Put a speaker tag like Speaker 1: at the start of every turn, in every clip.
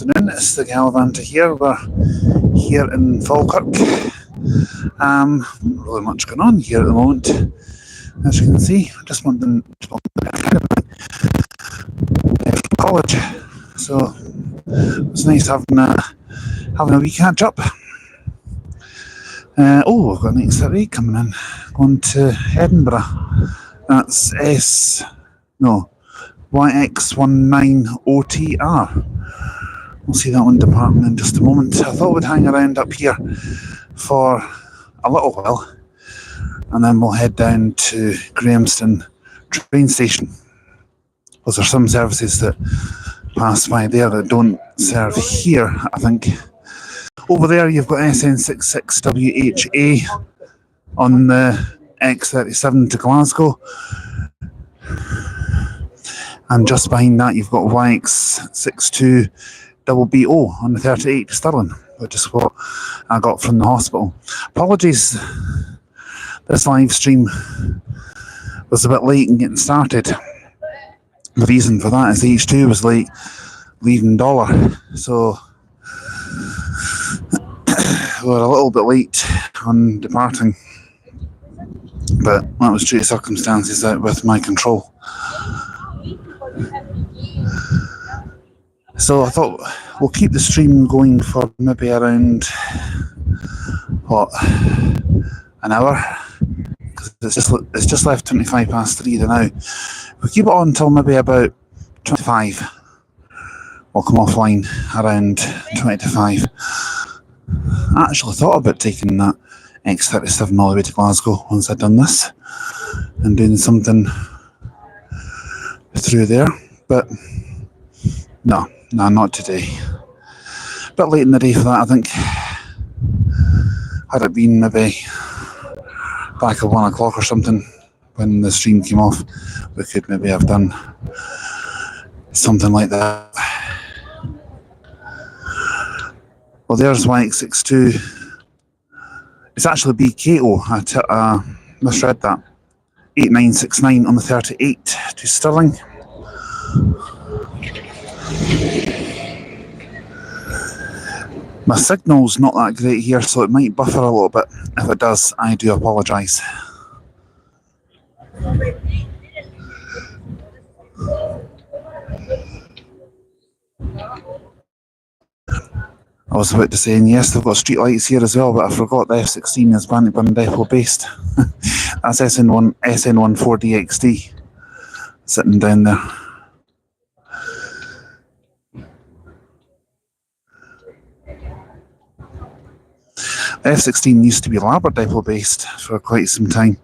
Speaker 1: afternoon, it's the Galvanta here. We're here in Falkirk. Not really much going on here at the moment, as you can see. Just wondering from college, so it's nice having a wee catch up. We've got an 8:30 coming in, going to Edinburgh. That's YX19OTR. We'll see that one departing in just a moment. I thought we'd hang around up here for a little while, and then we'll head down to Grahamston train station. Because there's some services that pass by there that don't serve here, I think. Over there you've got SN66WHA on the X37 to Glasgow. And just behind that you've got YX62BBO on the 38 to Stirling, which is what I got from the hospital. Apologies, this live stream was a bit late in getting started. The reason for that is the H2 was late leaving Dollar, so we're a little bit late on departing, but that was due to circumstances out with my control. So I thought we'll keep the stream going for maybe around an hour, because it's just left 25 past 3 now. We'll keep it on until maybe about 25. We'll come offline around 20 to 5. I actually thought about taking that X37 all the way to Glasgow once I'd done this and doing something through there, but no, not today. A bit late in the day for that, I think. Had it been maybe back at 1 o'clock or something when the stream came off, we could maybe have done something like that. Well, there's YX62. It's actually BKO. I misread that. 8969 on the 38 to Stirling. My signal's not that great here, so it might buffer a little bit. If it does, I do apologise. I was about to say, and yes, they've got street lights here as well, but I forgot the F16 is Bannockburn depot based. That's SN14DXD sitting down there. The F16 used to be Labrador depot based for quite some time.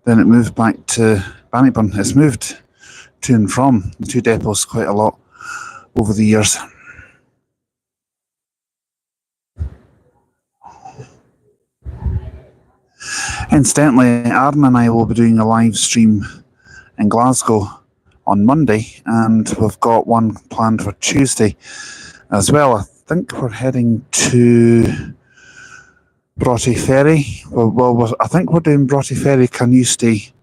Speaker 1: Then it moved back to Bannockburn. It's moved to and from the two depots quite a lot over the years. Incidentally, Aaron and I will be doing a live stream in Glasgow on Monday, and we've got one planned for Tuesday as well. I think we're heading to Broughty Ferry. I think we're doing Broughty Ferry, Carnoustie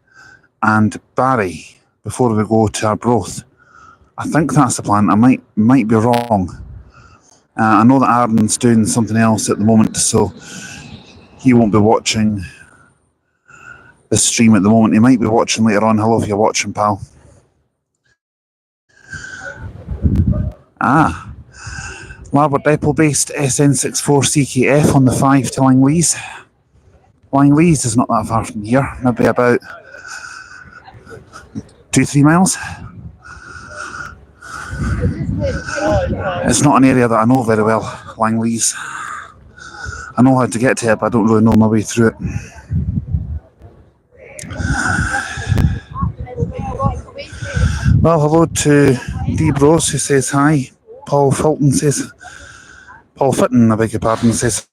Speaker 1: and Barry before we go to Arbroath. I think that's the plan. I might be wrong. I know that Aaron's doing something else at the moment, so he won't be watching the stream at the moment. He might be watching later on. Hello if you're watching, pal. Labrador depot based SN64CKF on the 5 to Langleys. Langleys is not that far from here, maybe about 2-3 miles. It's not an area that I know very well, Langleys. I know how to get to it, but I don't really know my way through it. Well, hello to D Bros who says hi. Paul Fitton, I beg your pardon, says,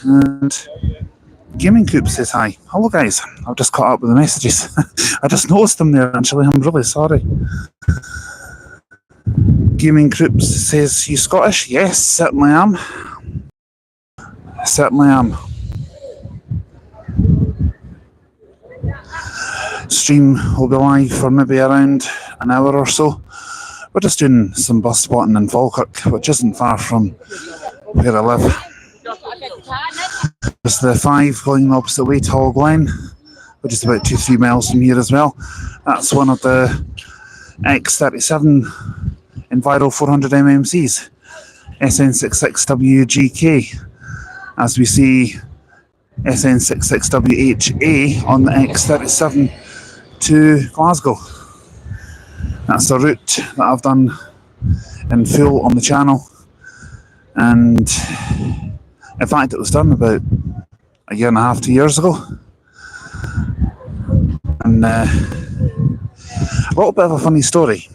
Speaker 1: and Gaming Coop says hi. Hello guys, I've just caught up with the messages. I just noticed them there actually, I'm really sorry. Gaming Coop says, you Scottish? Yes, certainly am. Certainly am. Stream will be live for maybe around an hour or so. We're just doing some bus spotting in Falkirk, which isn't far from where I live. There's the 5 going the opposite way to Hall Glen, which is about 2-3 miles from here as well. That's one of the X37 Enviro 400 MMCs, SN66WGK, as we see SN66WHA on the X37 to Glasgow. That's the route that I've done in full on the channel, and in fact it was done about a year and a half, 2 years ago. And a little bit of a funny story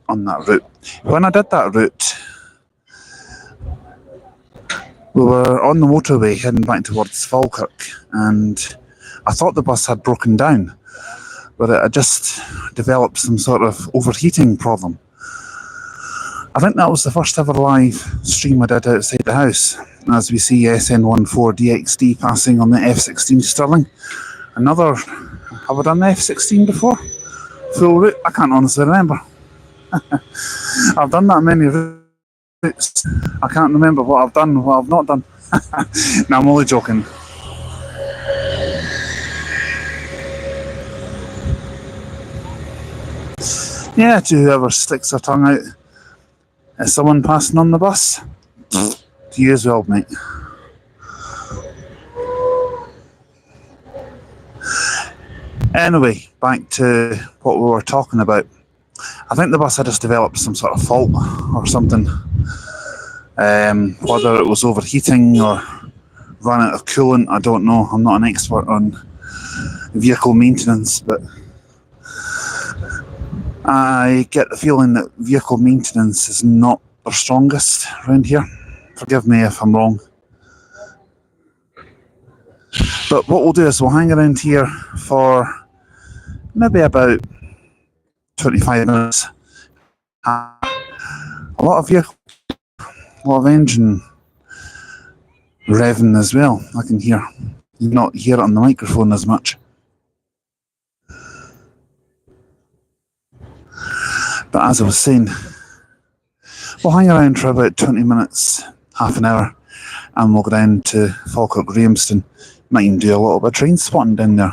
Speaker 1: on that route. When I did that route, we were on the motorway heading back towards Falkirk, and I thought the bus had broken down, but it had just developed some sort of overheating problem. I think that was the first ever live stream I did outside the house, as we see SN14DXD passing on the F16 Stirling. Another, have I done the F16 before? Full route? I can't honestly remember. I've done that many routes, I can't remember what I've done and what I've not done. No, I'm only joking. Yeah, to whoever sticks their tongue out, is someone passing on the bus? To you as well, mate. Anyway, back to what we were talking about. I think the bus had just developed some sort of fault or something. Whether it was overheating or ran out of coolant, I don't know. I'm not an expert on vehicle maintenance, but I get the feeling that vehicle maintenance is not their strongest around here. Forgive me if I'm wrong. But what we'll do is we'll hang around here for maybe about 25 minutes. A lot of vehicle, a lot of engine revving as well. I can hear. You not hear it on the microphone as much. But as I was saying, we'll hang around for about 20 minutes, half an hour, and we'll go down to Falkirk Grahamston. Might even do a little bit of train spotting down there.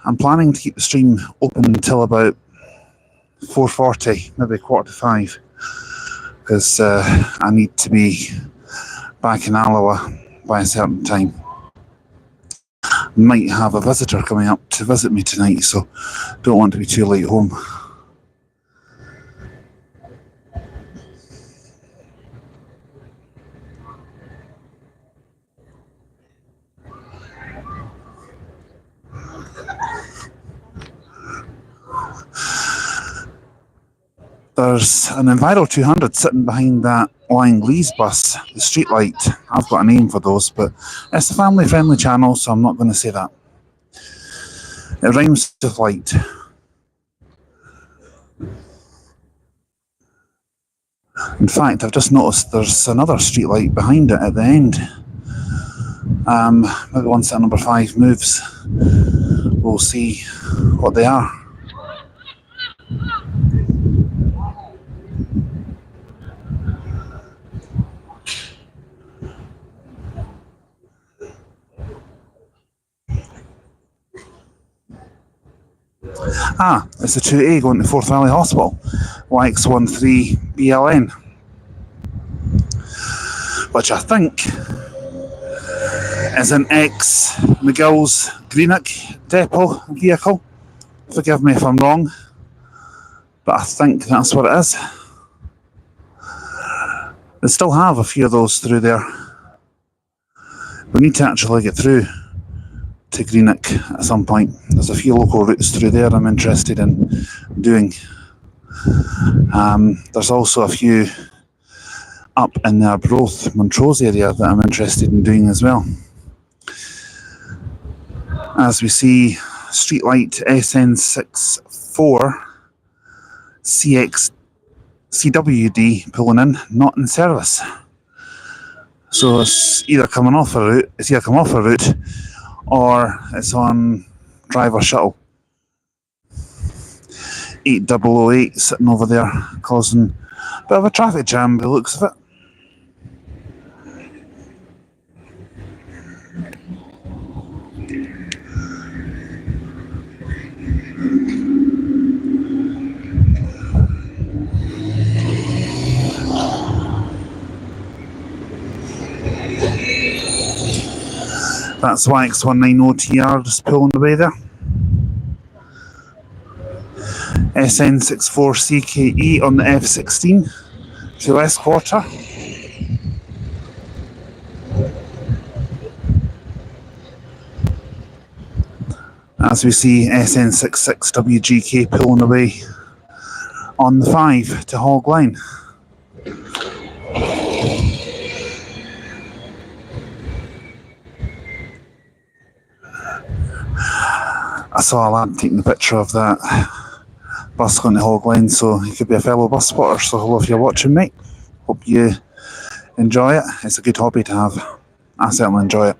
Speaker 1: I'm planning to keep the stream open until about 4:40, maybe 4:45, because I need to be back in Alloa by a certain time. Might have a visitor coming up to visit me tonight, so don't want to be too late home. There's an Enviro 200 sitting behind that Lying-Lees bus, the street light. I've got a name for those, but it's a family-friendly channel, so I'm not going to say that. It rhymes with light. In fact, I've just noticed there's another street light behind it at the end. Maybe once that number 5 moves, we'll see what they are. It's the 2A going to Forth Valley Hospital, YX13BLN, which I think is an ex-McGill's Greenock depot vehicle. Forgive me if I'm wrong, but I think that's what it is. They still have a few of those through there. We need to actually get through to Greenock at some point. There's a few local routes through there I'm interested in doing. There's also a few up in the Arbroath, Montrose area that I'm interested in doing as well. As we see streetlight SN64 CWD pulling in, not in service. So it's either coming off a route, or it's on driver shuttle. 8008 sitting over there causing a bit of a traffic jam by the looks of it. That's YX190TR just pulling away there. SN64CKE on the F16 to West Quarter. As we see SN66WGK pulling away on the 5 to Hog Line. I saw a lad taking a picture of that bus going to Hog Line, so he could be a fellow bus spotter. So hello if you're watching, mate. Hope you enjoy it. It's a good hobby to have. I certainly enjoy it.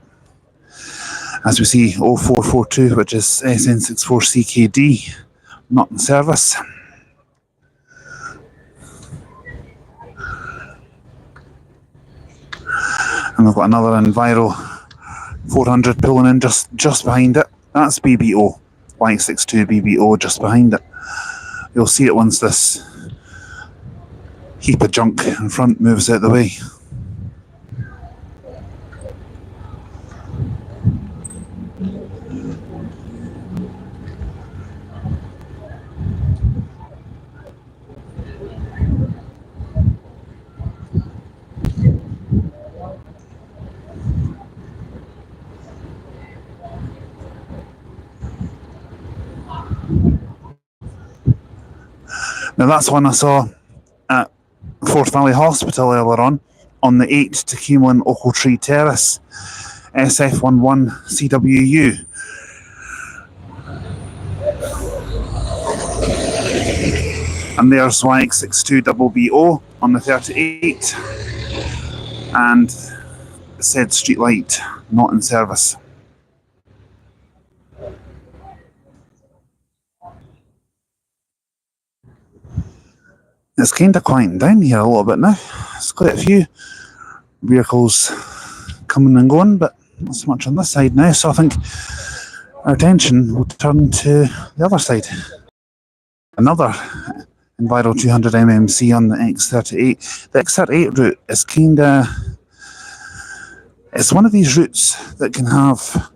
Speaker 1: As we see 0442, which is SN64CKD, not in service. And we've got another Enviro 400 pulling in just behind it. That's BBO, Y62 BBO just behind it. You'll see it once this heap of junk in front moves out the way. Now that's one I saw at Forth Valley Hospital earlier on the 8 to Keemlin Ochiltree Terrace, SF11CWU. And there's YX62BBO on the 38, and said street light not in service. It's kind of quieting down here a little bit now. There's quite a few vehicles coming and going, but not so much on this side now, so I think our attention will turn to the other side. Another Enviro 200 MMC on the X38. The X38 route is kind of... It's one of these routes that can have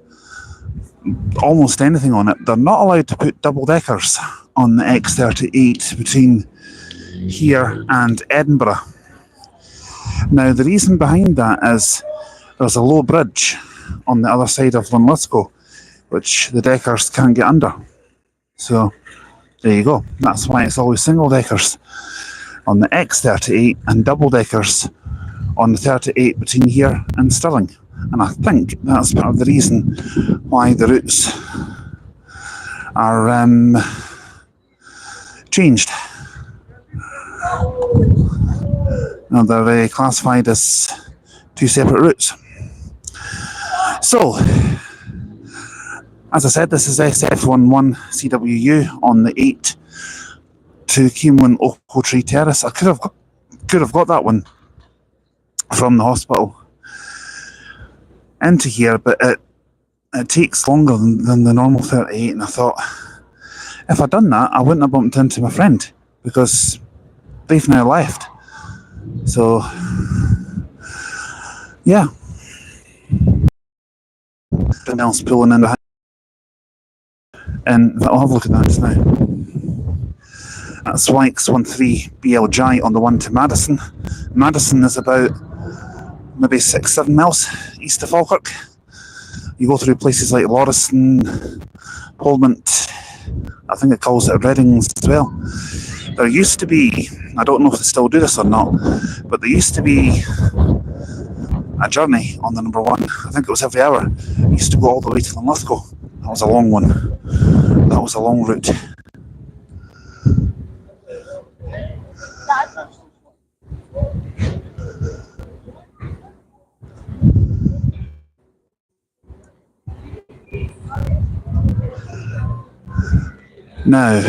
Speaker 1: almost anything on it. They're not allowed to put double-deckers on the X38 between here and Edinburgh. Now the reason behind that is there's a low bridge on the other side of Linlithgow which the deckers can't get under. So there you go. That's why it's always single deckers on the X38 and double deckers on the 38 between here and Stirling. And I think that's part of the reason why the routes are changed. Now they're classified as two separate routes. So, as I said, this is SF11CWU on the 8 to Keemlin Ochiltree Terrace. I could have got that one from the hospital into here, but it takes longer than the normal 38, and I thought if I'd done that I wouldn't have bumped into my friend because they've now left. So yeah, something else pulling in behind, and I'll have a look at that just now. That's YX13BLJ on the one to Madison. Madison is about maybe 6-7 miles east of Falkirk. You go through places like Lauriston, Polmont, I think it calls it Readings as well. There used to be, I don't know if they still do this or not, but there used to be a journey on the number one. I think it was every hour. It used to go all the way to Linlithgow. That was a long one. That was a long route. Now,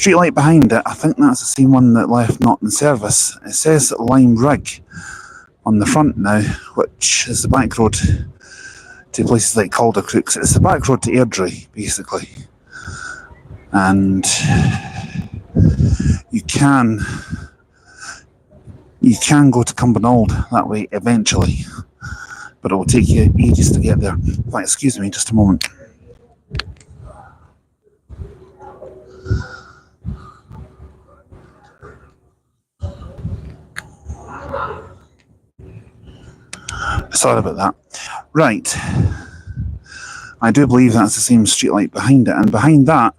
Speaker 1: streetlight behind it, I think that's the same one that left not in service. It says Lime Rig on the front now, which is the back road to places like Calder Crooks. It's the back road to Airdrie, basically. And you can go to Cumbernauld that way eventually, but it will take you ages to get there. In fact, excuse me, just a moment. Sorry about that. Right. I do believe that's the same streetlight behind it, and behind that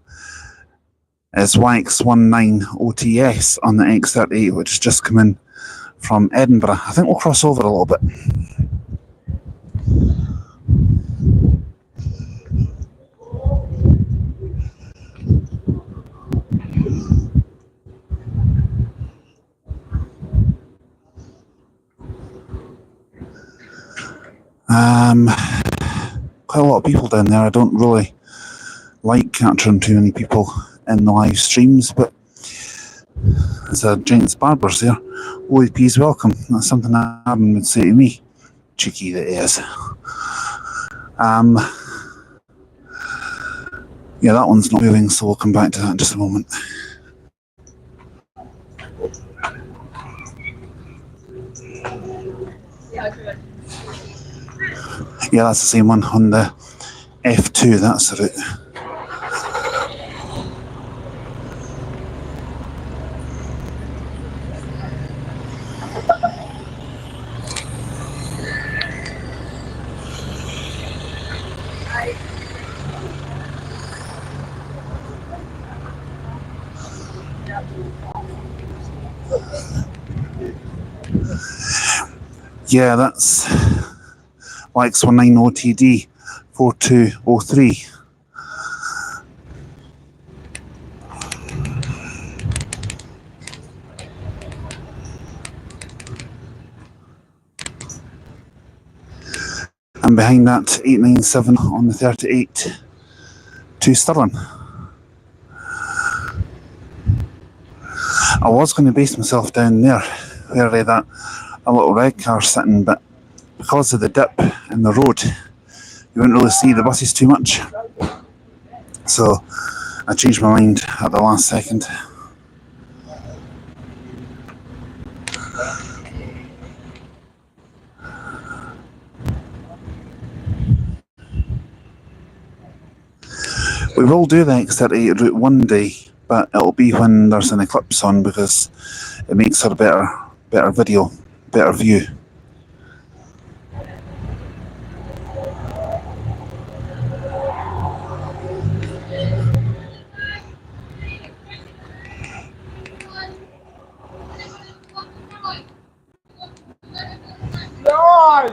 Speaker 1: is YX19 OTS on the X38, which has just come in from Edinburgh. I think we'll cross over a little bit. Quite a lot of people down there. I don't really like capturing too many people in the live streams, but there's a Giant's Barbers there. OEP's welcome. That's something that Aaron would say to me. Cheeky that he is. Yeah, that one's not moving, so we'll come back to that in just a moment. Yeah, that's the same one on the F2, that's the route. Yeah, that's YX19 OTD 4203. And behind that, 897 on the 38 to Stirling. I was going to base myself down there, where that a little red car sitting, but because of the dip in the road, you wouldn't really see the buses too much. So I changed my mind at the last second. We will do the X38 route one day, but it'll be when there's an eclipse on, because it makes for a better video, better view.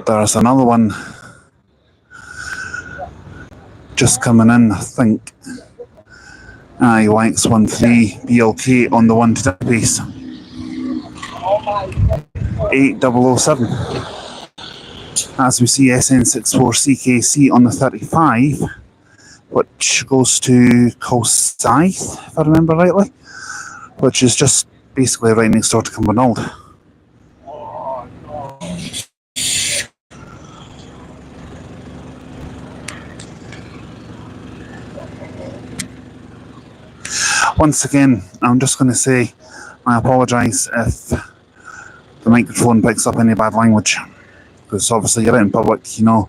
Speaker 1: There's another one just coming in, I think. YX13 BLK on the 1 to base. 8007. As we see, SN64CKC on the 35, which goes to Colsyth, if I remember rightly, which is just basically right next door to Cumbernauld. Once again, I'm just going to say I apologise if the microphone picks up any bad language, because obviously you're out in public, you know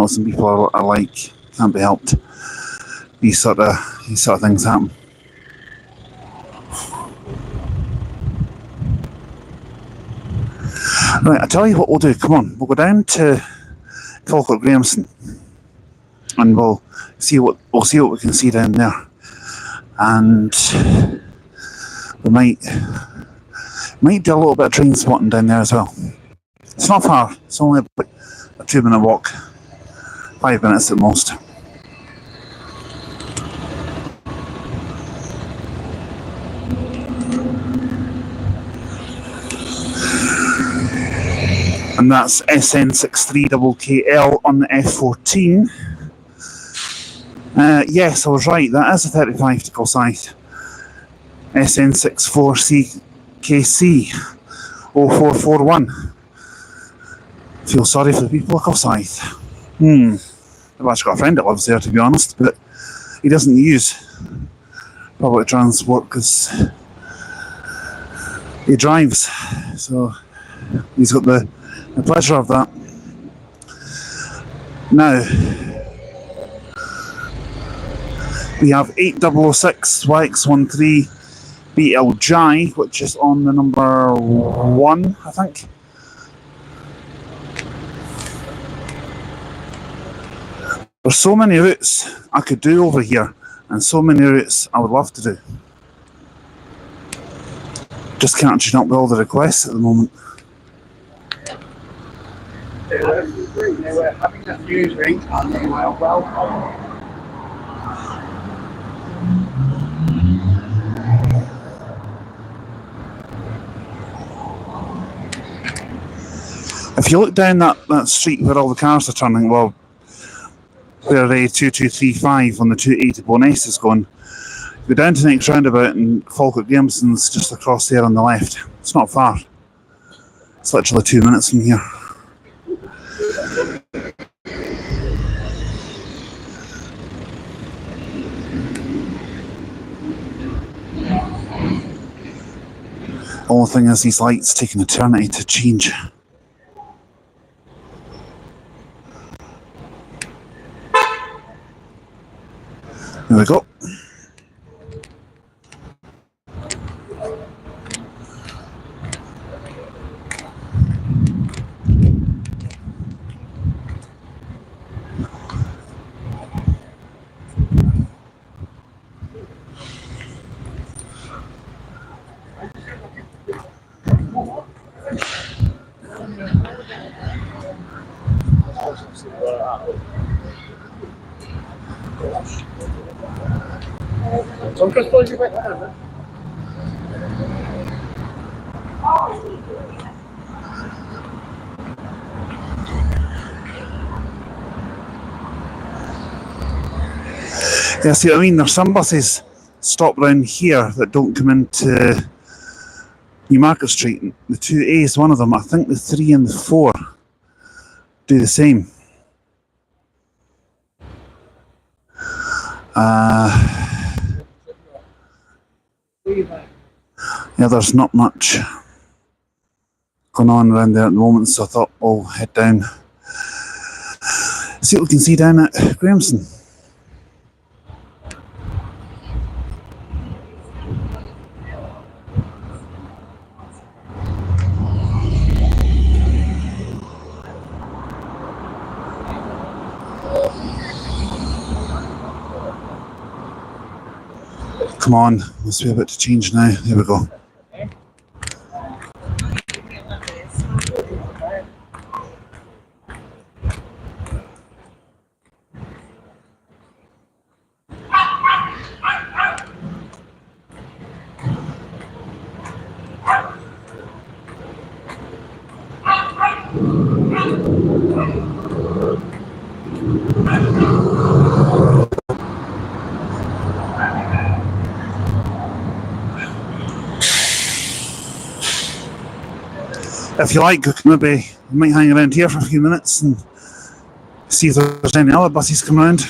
Speaker 1: some people are like, can't be helped. These sort of things happen. Right, I tell you what we'll do. Come on, we'll go down to Falkirk Grahamson, and we'll see what we can see down there. And we might do a little bit of train spotting down there as well. It's not far, it's only about a 2-minute walk, 5 minutes at most. And that's SN63KL on the F14. Yes, I was right, that is a 35 to Colsyth. SN64CKC 0441. Feel sorry for the people of Forsyth. I've actually got a friend that lives there, to be honest, but he doesn't use public transport because he drives, so he's got the pleasure of that. Now, we have 8006 YX13 BLJ, which is on the number 1, I think. There's so many routes I could do over here, and so many routes I would love to do. Just catching up with all the requests at the moment.
Speaker 2: They were having a news ring and they were welcome.
Speaker 1: If you look down that street where all the cars are turning, well, where 2235 on the 280 Boness is going, go down to the next roundabout and Falkirk Gameson's just across there on the left. It's not far. It's literally 2 minutes from here. The only thing is these lights take an eternity to change. There we go. Yeah, see what I mean? There's some buses stop round here that don't come into Newmarket Street. The 2A is one of them. I think the 3 and the 4 do the same. Yeah, there's not much going on around there at the moment, so I thought we'll head down, see what we can see down at Grahamson. Come on, must be about to change now. There we go. If you like, maybe we might hang around here for a few minutes and see if there's any other buses come around.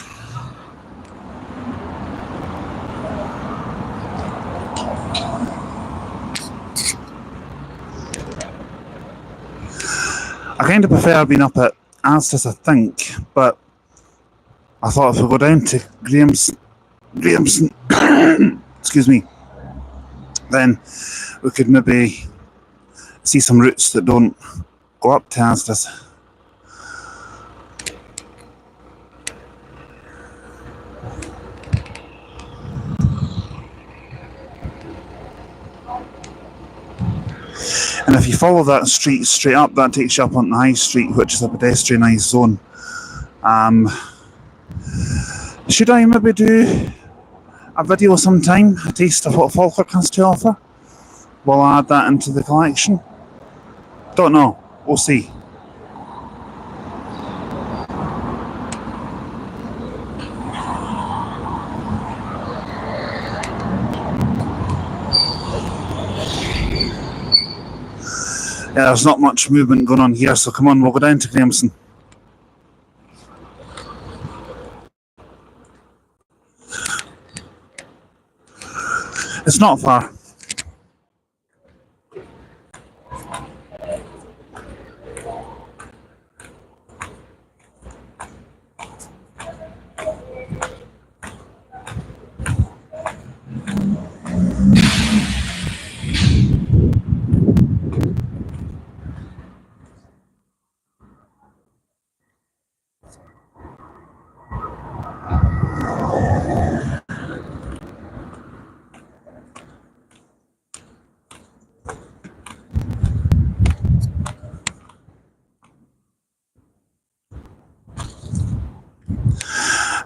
Speaker 1: I kind of prefer being up at Asdas, I think, but I thought if we go down to Grahamson, excuse me, then we could maybe see some routes that don't go up to Asdas. And if you follow that street straight up, that takes you up on the High Street, which is a pedestrianised zone. Should I maybe do a video sometime, a taste of what Falkirk has to offer? Will I add that into the collection? Don't know. We'll see. Yeah, there's not much movement going on here, so come on, we'll go down to Grahamson. It's not far.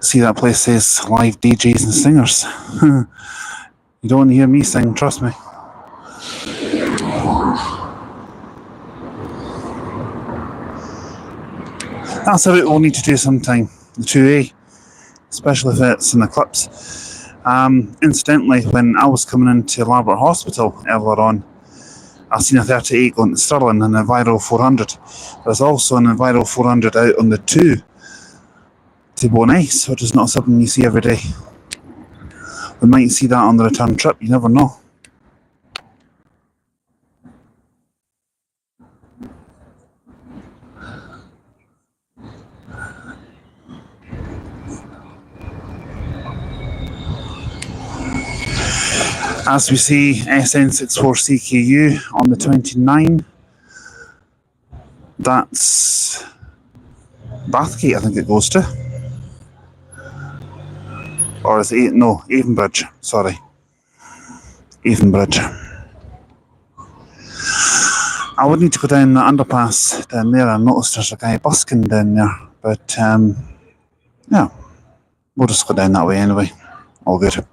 Speaker 1: See, that place says live DJs and singers. You don't want to hear me sing, trust me. That's a route we'll need to do sometime, the 2A, especially if it's in the clips. Incidentally, when I was coming into Larbert Hospital earlier on, I seen a 38 going to Stirling and a Enviro 400. There's also an Enviro 400 out on the 2 to Bonice, which is not something you see every day. We might see that on the return trip, you never know. As we see, SN64CKU on the 29. That's Bathgate, I think it goes to. Or is it? No, Avonbridge. Sorry. Avonbridge. I would need to go down the underpass down there. I noticed there's a guy busking down there. But, yeah. We'll just go down that way anyway. All good.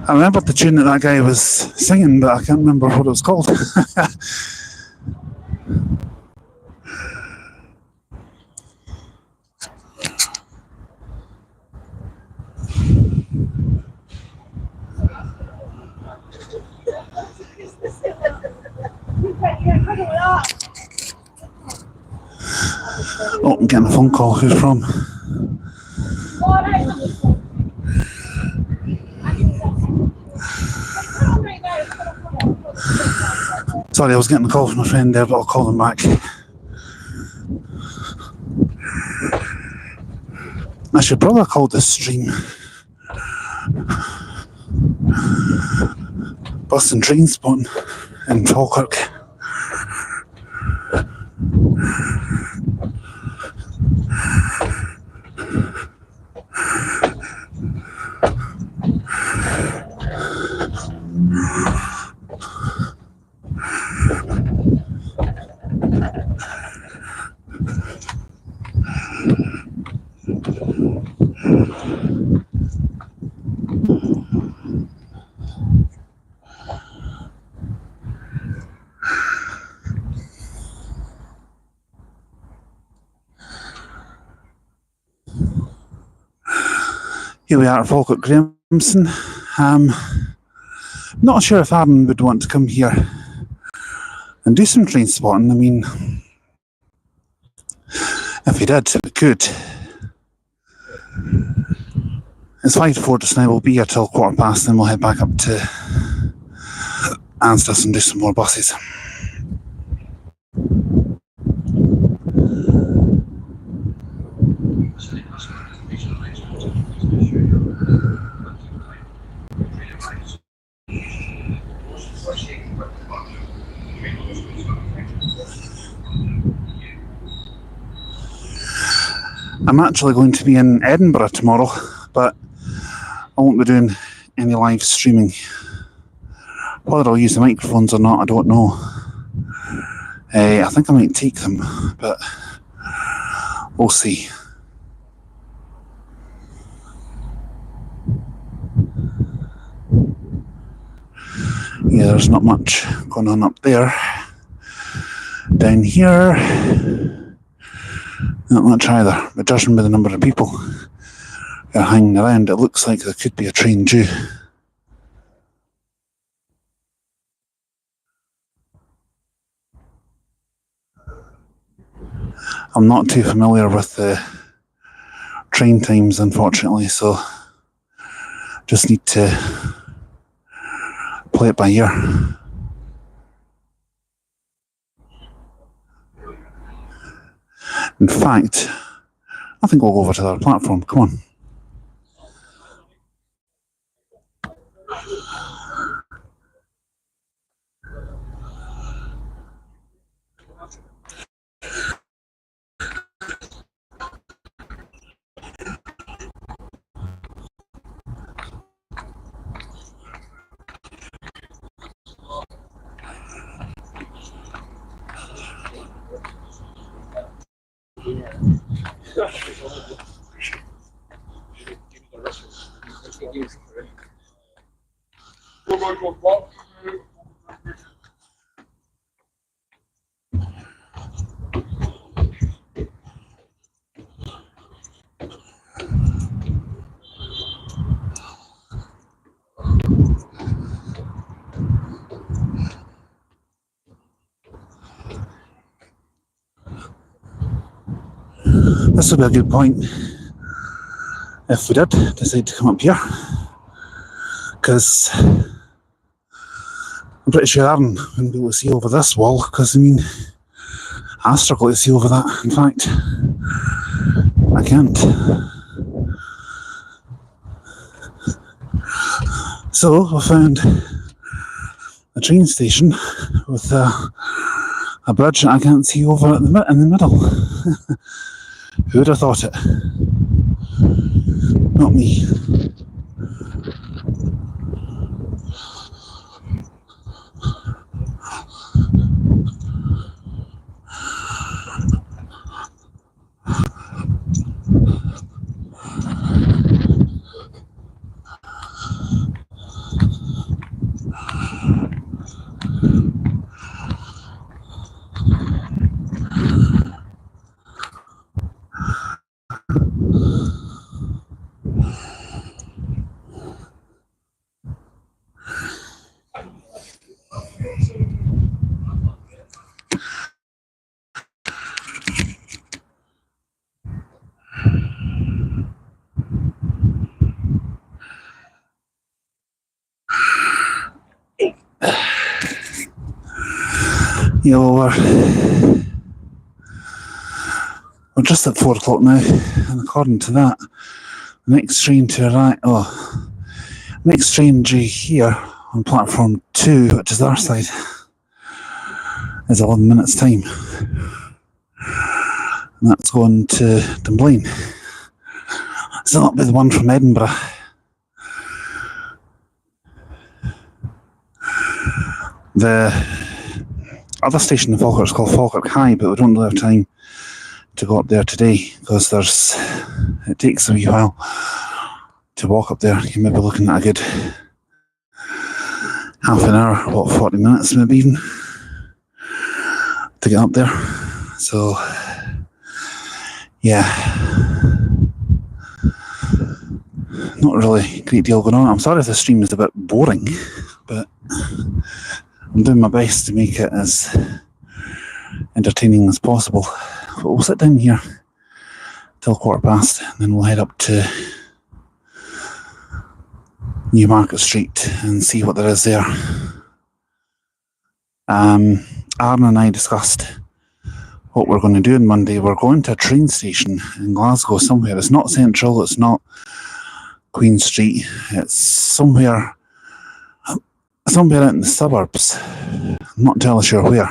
Speaker 1: I remember the tune that guy was singing, but I can't remember what it was called. Oh, I'm getting a phone call. Who's from? Sorry, I was getting a call from a friend there, but I'll call them back. I should probably call this stream Bus and Train Spotting in Falkirk. Here we are at Falkirk Grahamson. Not sure if Aaron would want to come here and do some train spotting. I mean, If we did, we could. It's 5 to 4 just now. We'll be here till 1:15, then we'll head back up to Anstis and do some more buses. I'm actually going to be in Edinburgh tomorrow, but I won't be doing any live streaming. Whether I'll use the microphones or not, I don't know. I think I might take them, but we'll see. Yeah, there's not much going on up there. Down here, not much either, but judging by the number of people that are hanging around, it looks like there could be a train due. I'm not too familiar with the train times, unfortunately, so just need to play it by ear. In fact, I think we'll go over to their platform. Come on. This would be a good point if we did decide to come up here, because I'm pretty sure Aaron wouldn't be able to see over this wall, because I mean, I struggle to see over that. In fact, I can't. So we found a train station with a bridge that I can't see over in the middle. Who would have thought it? Not me. Yeah, well, we're just at 4 o'clock now, and according to that, the next train to arrive, next train due here on platform 2, which is our side, is 11 minutes time. And that's going to Dunblane. So that'll be the one from Edinburgh. The other station in Falkirk is called Falkirk High, but we don't really have time to go up there today, because it takes a wee while to walk up there. You may be looking at a good half an hour, 40 minutes maybe even, to get up there. So, yeah, not really a great deal going on. I'm sorry if the stream is a bit boring, but I'm doing my best to make it as entertaining as possible. But we'll sit down here till 15:15, and then we'll head up to Newmarket Street and see what there is there. Aaron and I discussed what we're going to do on Monday. We're going to a train station in Glasgow somewhere. It's not central, it's not Queen Street, it's somewhere out in the suburbs. I'm not entirely sure where.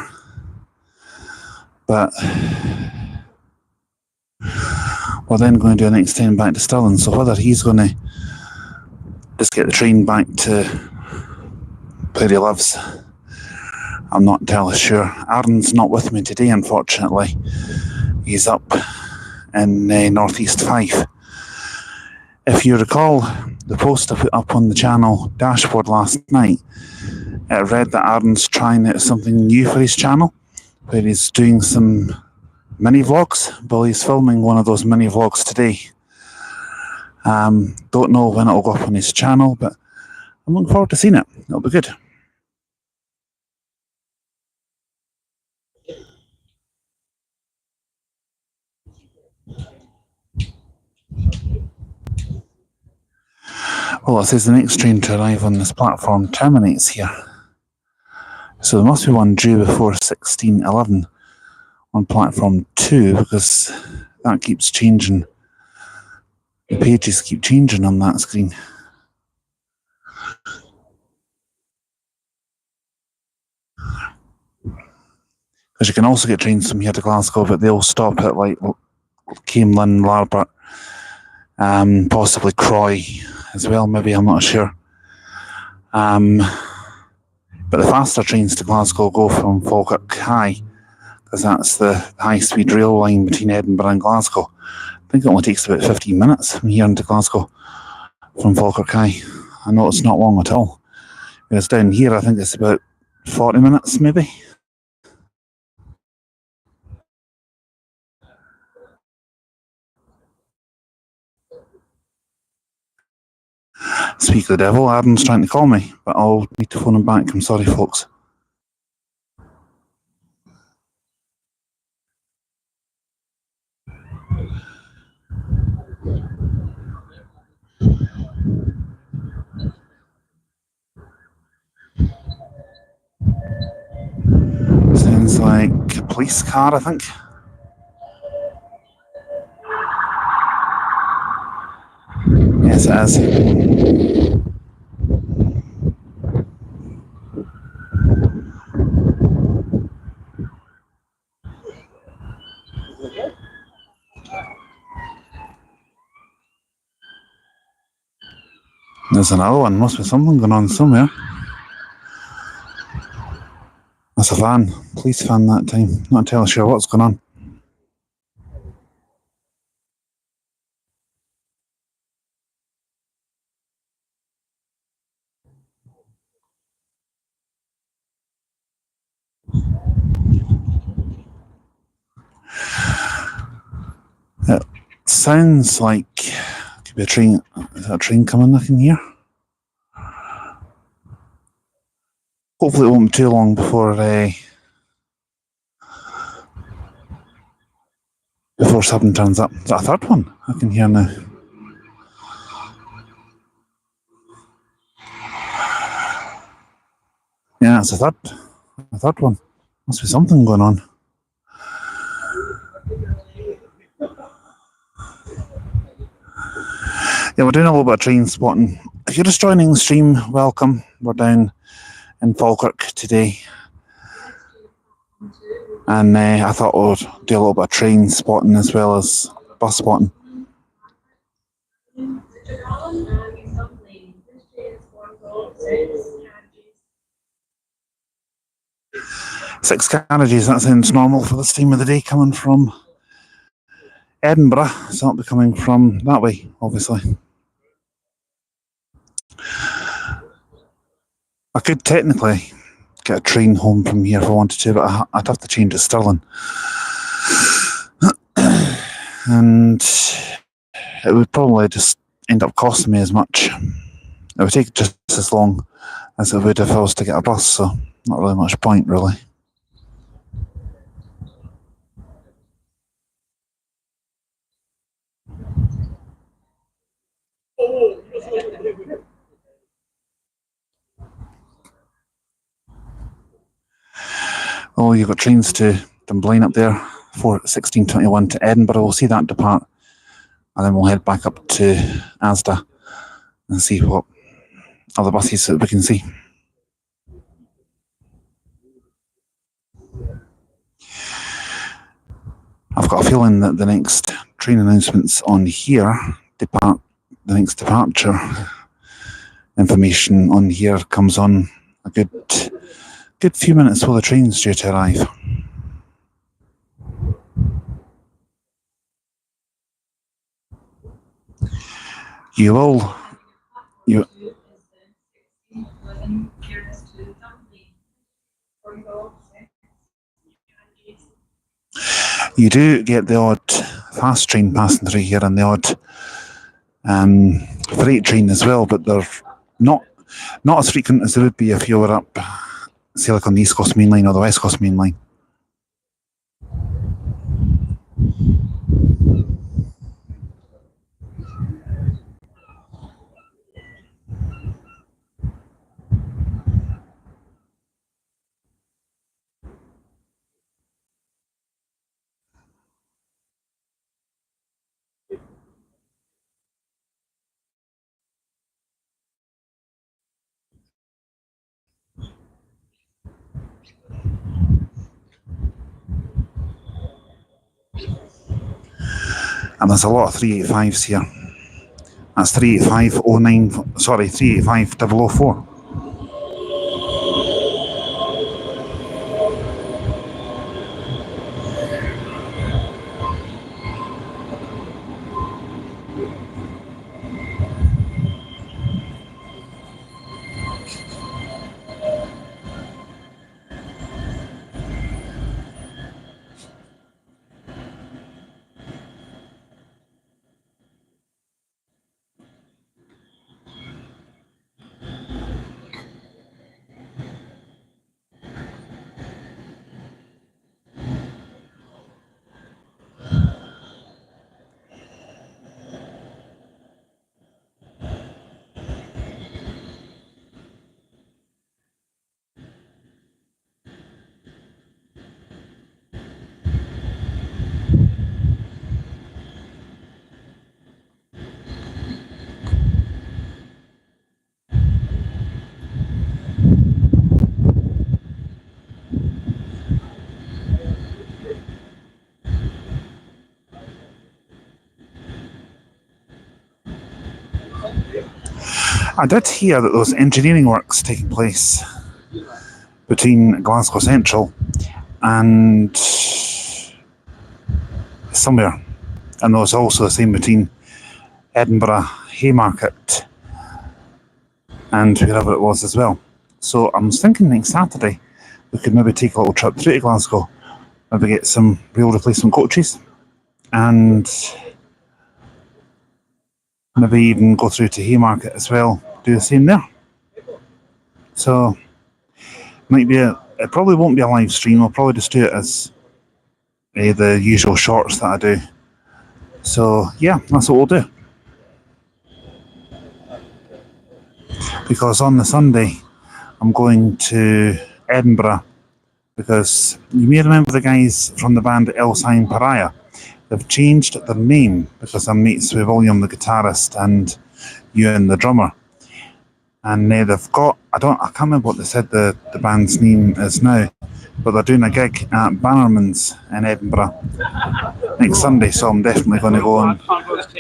Speaker 1: But we're then going to do a next 10 back to Stirling. So whether he's going to just get the train back to where he lives, I'm not entirely sure. Aaron's not with me today, unfortunately. He's up in North East 5. If you recall the post I put up on the channel dashboard last night, it read that Aaron's trying out something new for his channel, where he's doing some mini vlogs. Well, he's filming one of those mini vlogs today. Don't know when it'll go up on his channel, but I'm looking forward to seeing it. It'll be good. Well, it says the next train to arrive on this platform terminates here. So there must be one due before 16:11 on platform 2, because that keeps changing. The pages keep changing on that screen. Because you can also get trains from here to Glasgow, but they'll stop at like Camelin, Larbert, possibly Croy as well, maybe, I'm not sure. But the faster trains to Glasgow go from Falkirk High, because that's the high-speed rail line between Edinburgh and Glasgow. I think it only takes about 15 minutes from here into Glasgow from Falkirk High. I know it's not long at all. Whereas down here, I think it's about 40 minutes, maybe. Speak of the devil, Aaron's trying to call me, but I'll need to phone him back. I'm sorry, folks. Sounds like a police car, I think. Yes, it is. There's another one. Must be something going on somewhere. That's a van. Police van that time. Not entirely sure what's going on. It sounds like it could be a train. Is that a train coming I can hear? Hopefully it won't be too long before something turns up. Is that a third one I can hear now? Yeah, it's a third one. Must be something going on. Yeah, we're doing a little bit of train spotting. If you're just joining the stream, welcome. We're down in Falkirk today. And I thought we'll do a little bit of train spotting as well as bus spotting. 6 carriages, that sounds normal for this time of the day, coming from Edinburgh, so I'll be coming from that way, obviously. I could technically get a train home from here if I wanted to, but I'd have to change to Stirling. And it would probably just end up costing me as much. It would take just as long as it would if I was to get a bus, so not really much point, really. Oh, you've got trains to Dunblane up there for 16:21 to Edinburgh. We'll see that depart, and then we'll head back up to Asda and see what other buses that we can see. I've got a feeling that the next train announcements on here, the next departure information on here comes on a good few minutes before the train's due to arrive. You do get the odd fast train passing through here and the odd freight train as well, but they're not as frequent as they would be if you were up, say, like on the East Coast Main Line or the West Coast Main Line. And there's a lot of 385s here. That's 385 004. I did hear that there was engineering works taking place between Glasgow Central and somewhere, and there was also the same between Edinburgh Haymarket and wherever it was as well. So I was thinking next Saturday we could maybe take a little trip through to Glasgow, maybe get some real replacement coaches, and maybe even go through to Haymarket as well, do the same there. So it probably won't be a live stream. I'll probably just do it as the usual shorts that I do. So yeah, that's what we'll do. Because on the Sunday I'm going to Edinburgh, because you may remember the guys from the band El Sign Pariah. They've changed their name because I'm mates with William the guitarist and Ewan the drummer. And they've got, I can't remember what they said the band's name is now, but they're doing a gig at Bannerman's in Edinburgh next Sunday, so I'm definitely going to go and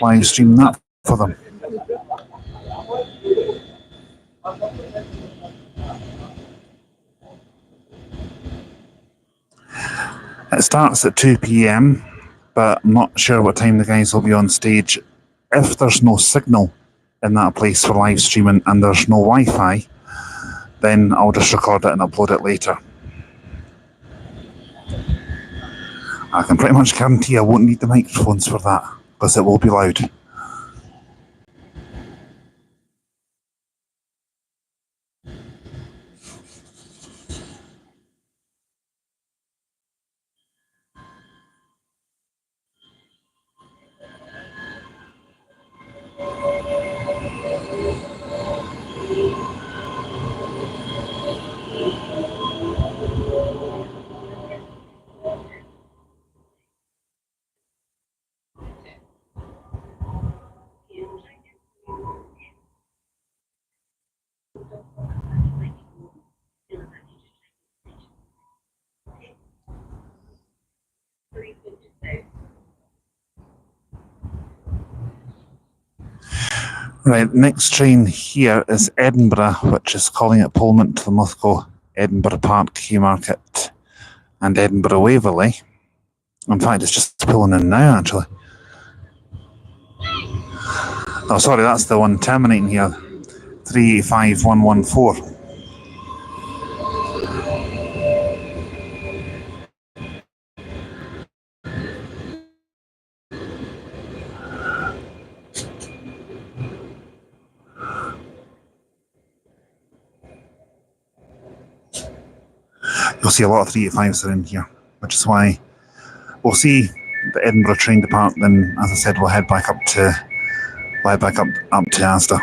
Speaker 1: live stream that for them. It starts at 2 p.m, but I'm not sure what time the guys will be on stage. If there's no signal in that place for live streaming and there's no Wi-Fi, then I'll just record it and upload it later. I can pretty much guarantee I won't need the microphones for that, because it will be loud. Right, next train here is Edinburgh, which is calling at Pullman to Lithgow, Edinburgh Park, Haymarket, and Edinburgh Waverley. In fact, it's just pulling in now, actually. Oh, sorry, that's the one terminating here. 385114. You'll see a lot of 385s are in here, which is why we'll see the Edinburgh train depart. Then, as I said, we'll head back up to Asda.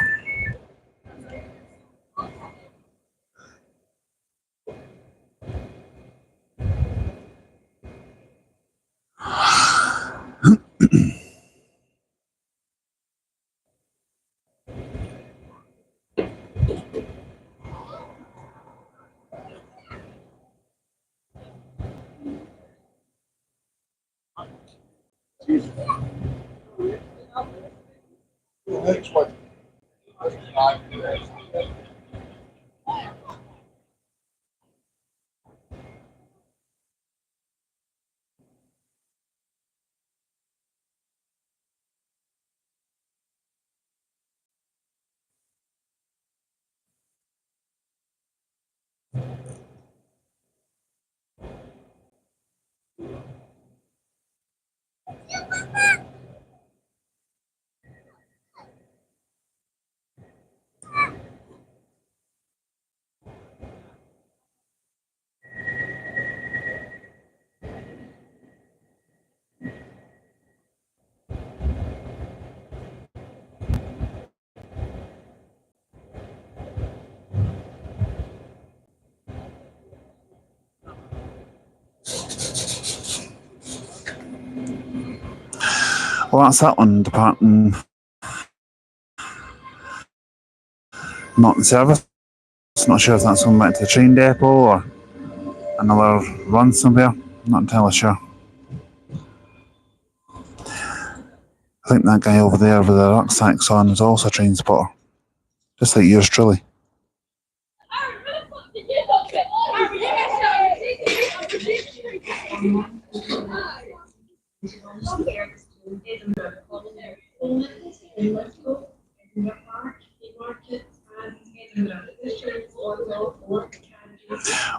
Speaker 2: Next one.
Speaker 1: Well, that's that one departing. Not in service. Not sure if that's going back to the train depot or another run somewhere. Not entirely sure. I think that guy over there with the rucksacks on is also a train spotter. Just like yours truly.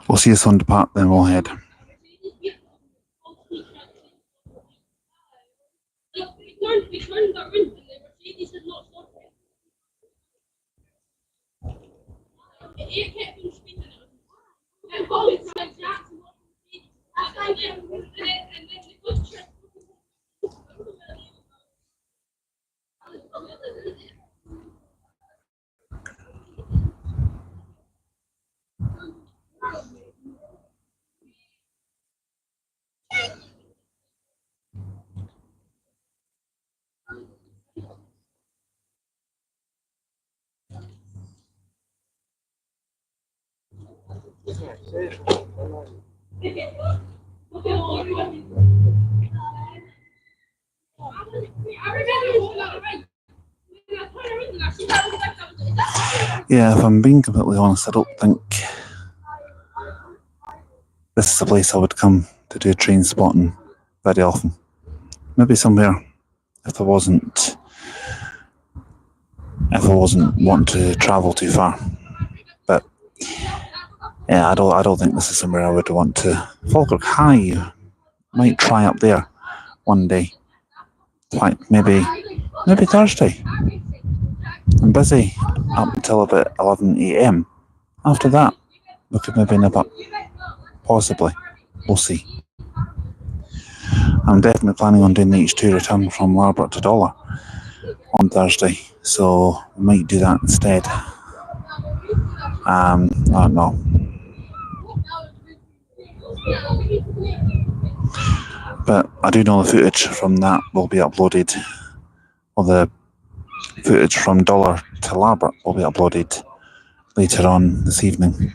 Speaker 1: We'll see us on depart, then we'll head. Yeah, if I'm being completely honest, I don't think this is a place I would come to do train spotting very often. Maybe somewhere if I wasn't wanting to travel too far. But yeah, I don't think this is somewhere I would want to. Falkirk High, might try up there one day. Like maybe Thursday. I'm busy up until about 11 a.m. After that, we could maybe nip up. Possibly. We'll see. I'm definitely planning on doing the H2 return from Larbert to Dollar on Thursday, so we might do that instead. I don't know. But I do know the footage from that will be uploaded, or the footage from Dollar to Larbert will be uploaded later on this evening.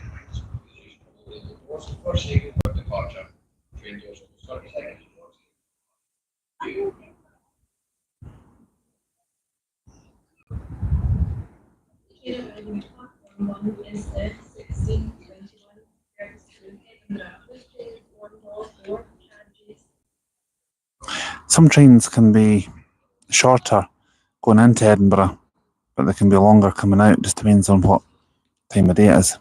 Speaker 1: some trains can be shorter going into Edinburgh, but they can be longer coming out. Just depends on what time of day it is.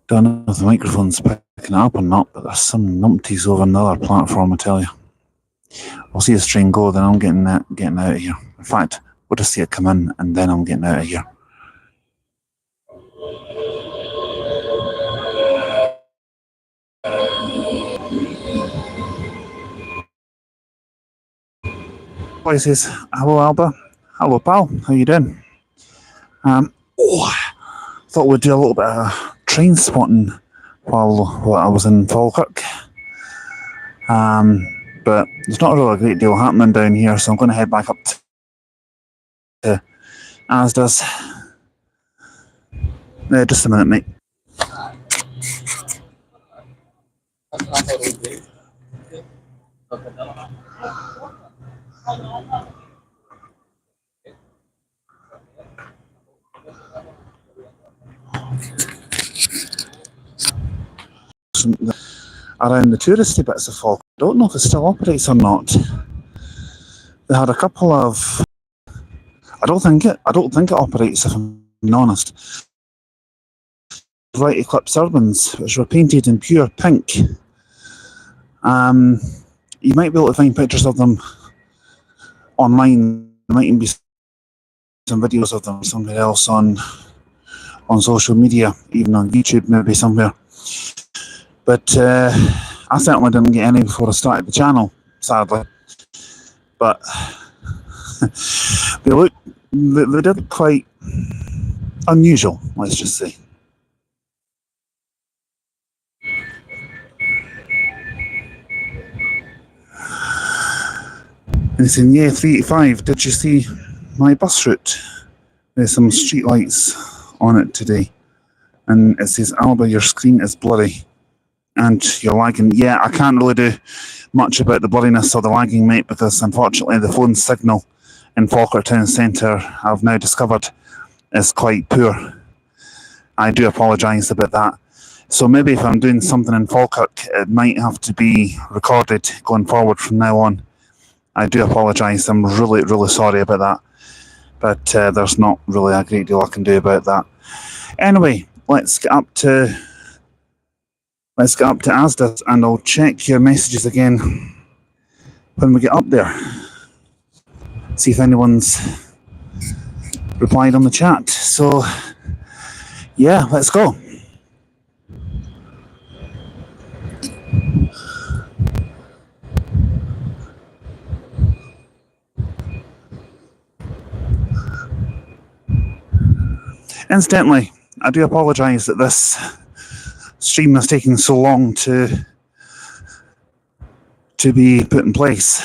Speaker 1: Don't know if the microphone's picking it up or not, but there's some numpties over another platform, I tell you. I'll see this train go, then I'm getting out of here. In fact, we'll just see it come in, and then I'm getting out of here. Boy says, hello Alba, hello pal, how you doing? Thought we'd do a little bit of train spotting while I was in Falkirk. But there's not really a great deal happening down here, so I'm going to head back up to Asda's. Just a minute, mate. Around the touristy bits of Falkirk. I don't know if it still operates or not. They had a couple of. I don't think it operates, if I'm honest. Right Eclipse Urbans, which were painted in pure pink. You might be able to find pictures of them online. There might even be some videos of them somewhere else on social media, even on YouTube, maybe somewhere. But I certainly didn't get any before I started the channel, sadly. But they did look quite unusual, let's just say. And it's in 385, did you see my bus route? There's some street lights on it today. And it says, Alba, your screen is blurry. And you're lagging. Yeah, I can't really do much about the blurriness or the lagging, mate, because unfortunately the phone signal in Falkirk Town Centre, I've now discovered, is quite poor. I do apologise about that. So maybe if I'm doing something in Falkirk, it might have to be recorded going forward from now on. I do apologise. I'm really, really sorry about that. But there's not really a great deal I can do about that. Anyway, let's get up to Asda, and I'll check your messages again when we get up there. See if anyone's replied on the chat. So, yeah, let's go. Incidentally, I do apologise that this stream is taking so long to be put in place.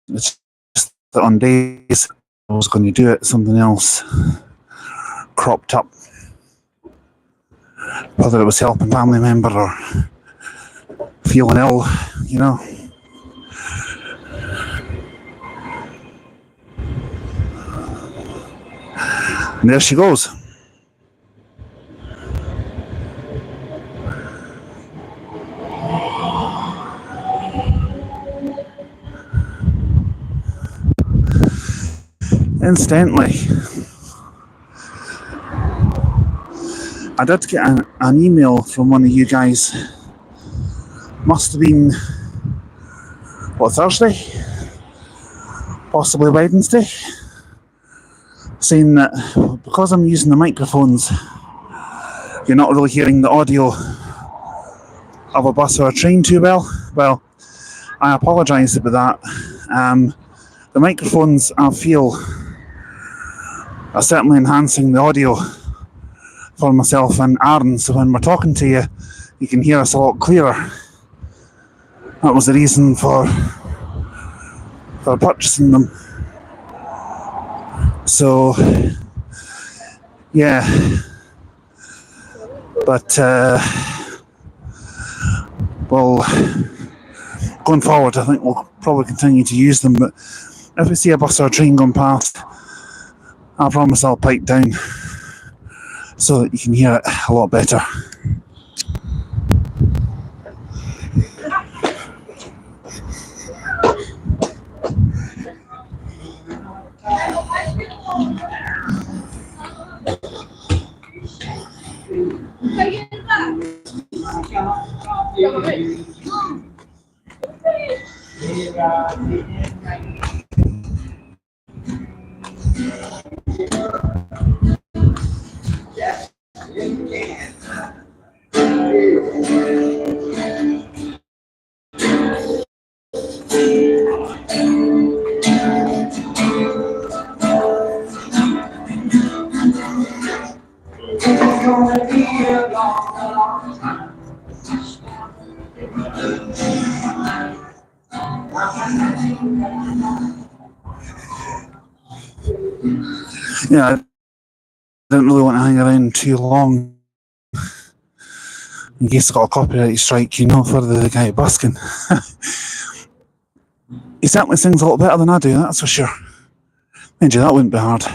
Speaker 1: It's just that on days I was going to do it, something else cropped up. Whether it was helping family member or feeling ill, you know. And there she goes. Incidentally, I did get an email from one of you guys. Must have been, Thursday? Possibly Wednesday? Saying that because I'm using the microphones, you're not really hearing the audio of a bus or a train too well. Well, I apologise about that. The microphones, I feel, are certainly enhancing the audio for myself and Aaron, so when we're talking to you, you can hear us a lot clearer. That was the reason for purchasing them. So, yeah. But, well, going forward, I think we'll probably continue to use them, but if we see a bus or a train going past, I promise I'll pipe down so that you can hear it a lot better. Yeah, I didn't really want to hang around too long in case I got a copyright strike, for the guy busking. He certainly sings a lot better than I do, that's for sure. Mind you, that wouldn't be hard.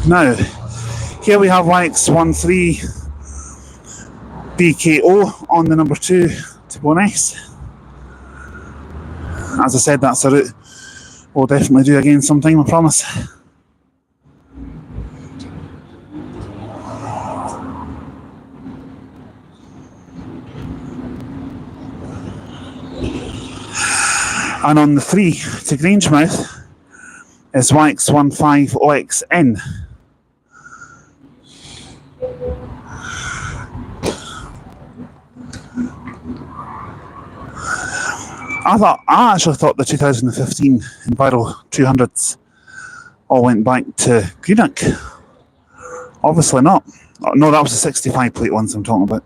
Speaker 1: Now, here we have YX13 BKO on the number 2 to Boness. As I said, that's a route we'll definitely do again sometime, I promise. And on the 3 to Grangemouth is YX15 OXN. I actually thought the 2015 Enviro 200s all went back to Greenock. Obviously not. No, that was the 65 plate ones I'm talking about.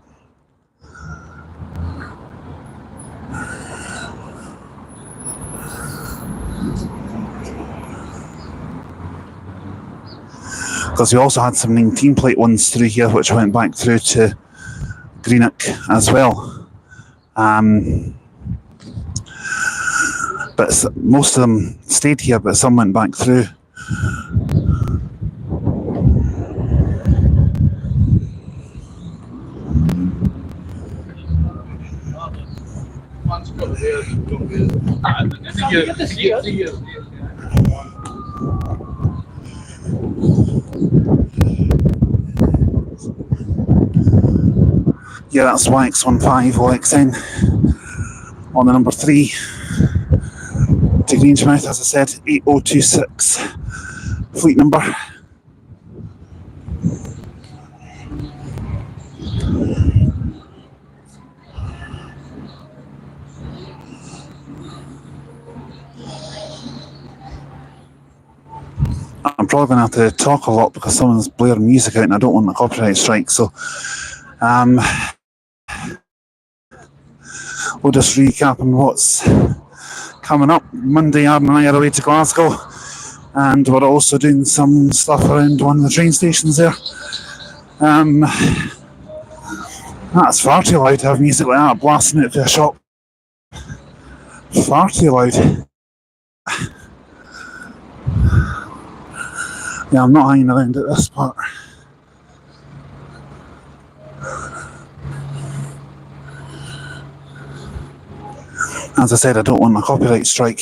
Speaker 1: Because we also had some 19 plate ones through here which went back through to Greenock as well. But most of them stayed here, but some went back through. Yeah, that's YX15 OXN on the number 3 to Grangemouth, as I said, 8026 fleet number. I'm probably going to have to talk a lot because someone's blaring music out and I don't want a copyright strike, so we'll just recap on what's coming up. Monday, Aaron and I are away to Glasgow, and we're also doing some stuff around one of the train stations there. That's far too loud to have music like that blasting out to a shop. Far too loud. Yeah, I'm not hanging around at this part. As I said, I don't want a copyright strike.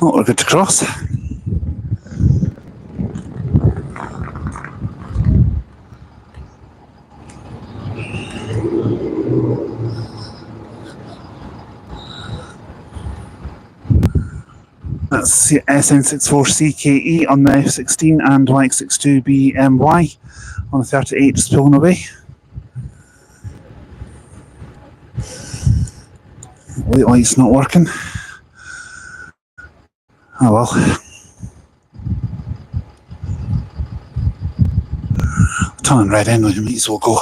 Speaker 1: Oh, we're good to cross. SN64CKE on the F16 and YX62BMY on the 38 just pulling away. Late light's not working. Oh well. Turning red anyway, might as well go.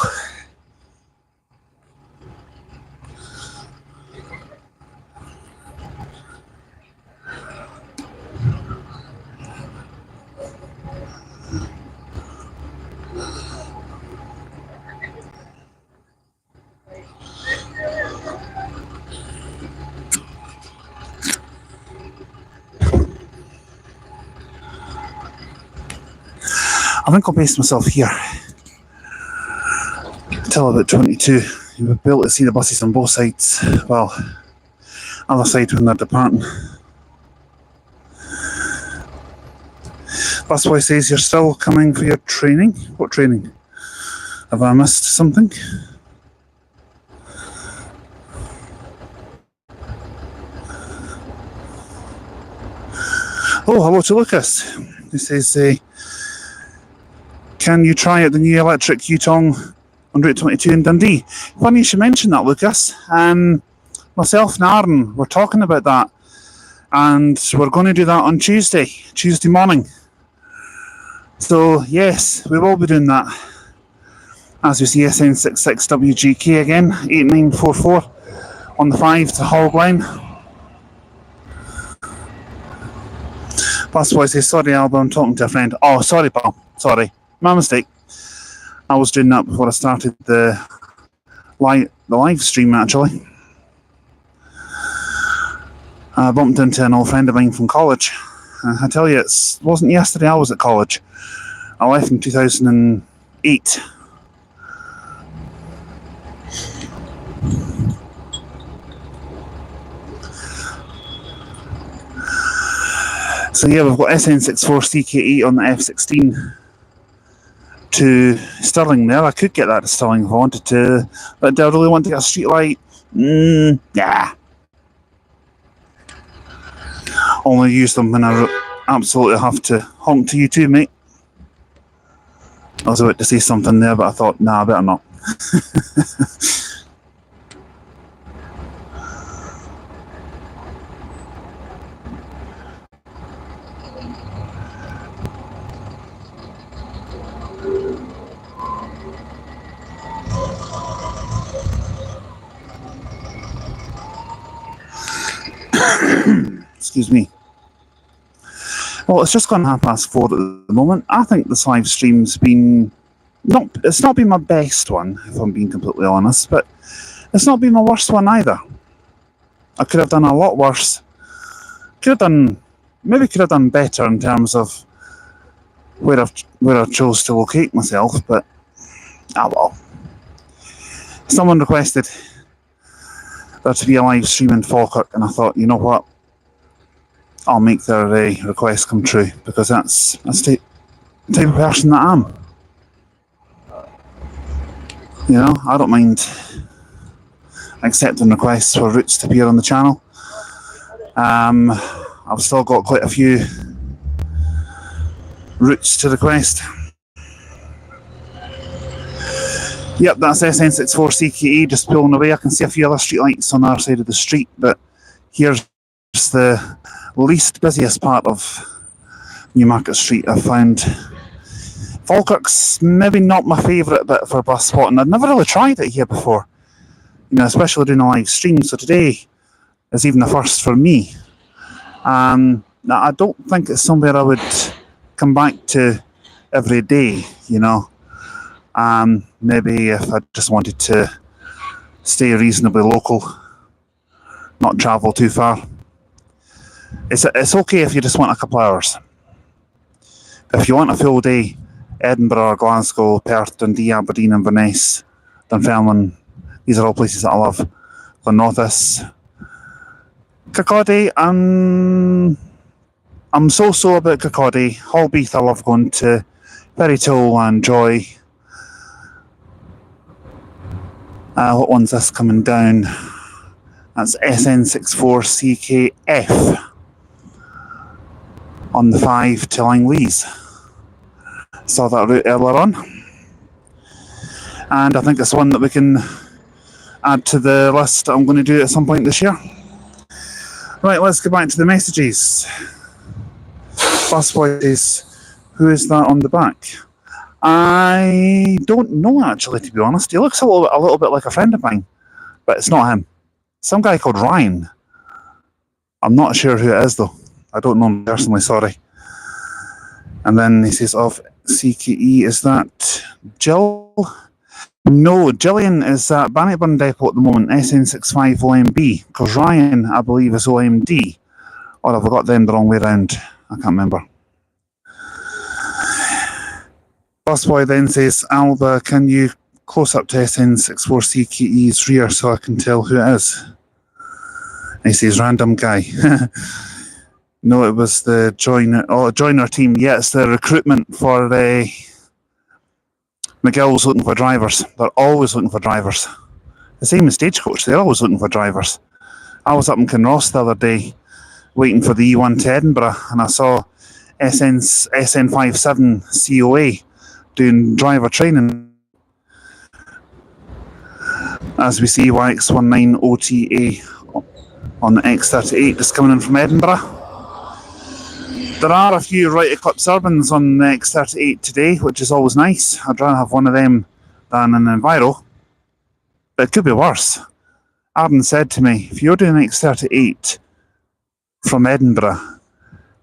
Speaker 1: I think I'll base myself here till about 22. You'll be able to see the buses on both sides. Well, other side when they're departing. Busboy says you're still coming for your training. What training? Have I missed something? Oh, hello to Lucas. He says, can you try out the new electric Yutong on Route 22 in Dundee? Funny you should mention that, Lucas. Myself and Aaron were talking about that, and we're going to do that on Tuesday morning. So yes, we will be doing that. As you see, SN66WGK again, 8944 on the 5 to Hull Glen. Busboy says, sorry Alba, I'm talking to a friend. Oh, sorry pal, sorry. My mistake. I was doing that before I started the live stream, actually. I bumped into an old friend of mine from college. I tell you, it wasn't yesterday I was at college. I left in 2008. So yeah, we've got SN64CKE on the F16 to Stirling there. I could get that to Stirling if I wanted to, but do I really want to get a street light? Yeah. Only use them when I absolutely have to honk to you too, mate. I was about to say something there, but I thought, nah, I better not. Excuse me. Well, it's just gone 4:30 at the moment. I think this live stream's been it's not been my best one, if I'm being completely honest, but it's not been my worst one either. I could have done a lot worse. Could have done better in terms of where I chose to locate myself, but well. Someone requested there to be a live stream in Falkirk, and I thought, you know what? I'll make their request come true, because that's the type of person that I am. You know, I don't mind accepting requests for routes to appear on the channel. I've still got quite a few routes to request. Yep, that's SN64CKE just pulling away. I can see a few other streetlights on our side of the street, but here's the least busiest part of Newmarket Street I've found. Falkirk's maybe not my favourite bit for bus spotting. I've never really tried it here before, you know, especially doing a live stream, so today is even a first for me. I don't think it's somewhere I would come back to every day, you know. Maybe if I just wanted to stay reasonably local, not travel too far. It's okay if you just want a couple hours. If you want a full day, Edinburgh, Glasgow, Perth, Dundee, Aberdeen, Inverness, Dunfermline, these are all places that I love. Glenrothes, Kirkcaldy, I'm so about Kirkcaldy. Holbeath I love going to. Berrytool and Joy. What one's this coming down? That's SN64CKF. on the 5 to Langley's. Saw that route earlier on. And I think it's one that we can add to the list I'm going to do at some point this year. Right, let's go back to the messages. Busboy says, who is that on the back? I don't know, actually, to be honest. He looks a little bit like a friend of mine, but it's not him. Some guy called Ryan. I'm not sure who it is, though. I don't know him personally, sorry. And then he says, of CKE, is that Jill? No, Gillian is at Bannockburn Depot at the moment, SN65OMB, because Ryan, I believe, is OMD. Or have I got them the wrong way around? I can't remember. Busboy then says, Alba, can you close up to SN64CKE's rear so I can tell who it is? And he says, random guy. No, it was the joiner team. Yeah, it's the recruitment for McGill's looking for drivers. They're always looking for drivers. The same as Stagecoach, they're always looking for drivers. I was up in Kinross the other day waiting for the E1 to Edinburgh, and I saw SN57 COA doing driver training. As we see YX19 OTA on the X38 just coming in from Edinburgh. There are a few right Eclipse Urbans on the X38 today, which is always nice. I'd rather have one of them than an Enviro. But it could be worse. Arden said to me, if you're doing an X38 from Edinburgh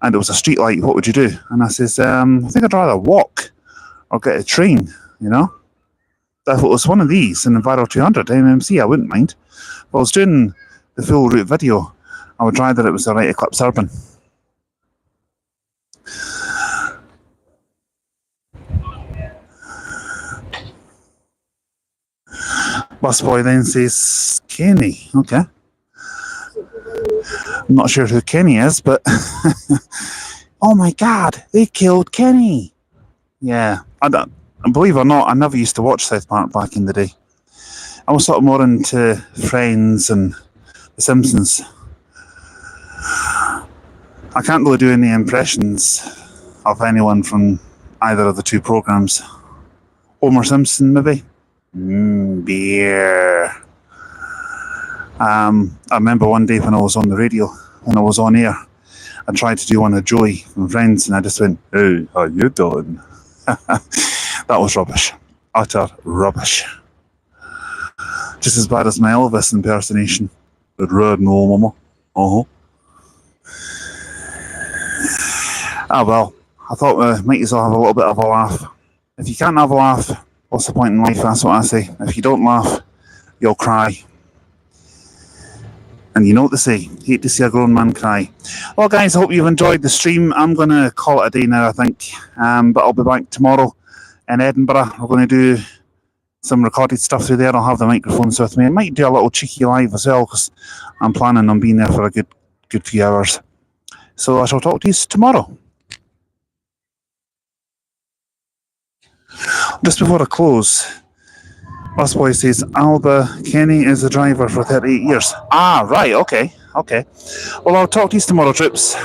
Speaker 1: and it was a street light, what would you do? And I says, I think I'd rather walk or get a train, you know? If it was one of these, an Enviro 200 MMC, I wouldn't mind. If I was doing the full route video, I would rather it was a right Eclipse Urban. Busboy then says, Kenny. Okay. I'm not sure who Kenny is, but oh my God, they killed Kenny. Yeah, believe it or not, I never used to watch South Park back in the day. I was sort of more into Friends and The Simpsons. I can't really do any impressions of anyone from either of the two programs. Homer Simpson, maybe? Beer. I remember one day when I was on the radio, when I was on air, I tried to do one of Joey from Friends, and I just went, hey, how you doing? That was rubbish. Utter rubbish. Just as bad as my Elvis impersonation. I'd read no mama. Ah well, I thought we might as well have a little bit of a laugh. If you can't have a laugh, what's the point in life? That's what I say. If you don't laugh, you'll cry. And you know what they say, hate to see a grown man cry. Well guys, I hope you've enjoyed the stream. I'm going to call it a day now, I think. But I'll be back tomorrow in Edinburgh. We're going to do some recorded stuff through there. I'll have the microphones with me. I might do a little cheeky live as well, because I'm planning on being there for a good few hours. So I shall talk to you tomorrow. Just before I close, Busboy says, Alba, Kenny is a driver for 38 years. Ah, right, okay. Well, I'll talk to you tomorrow, troops.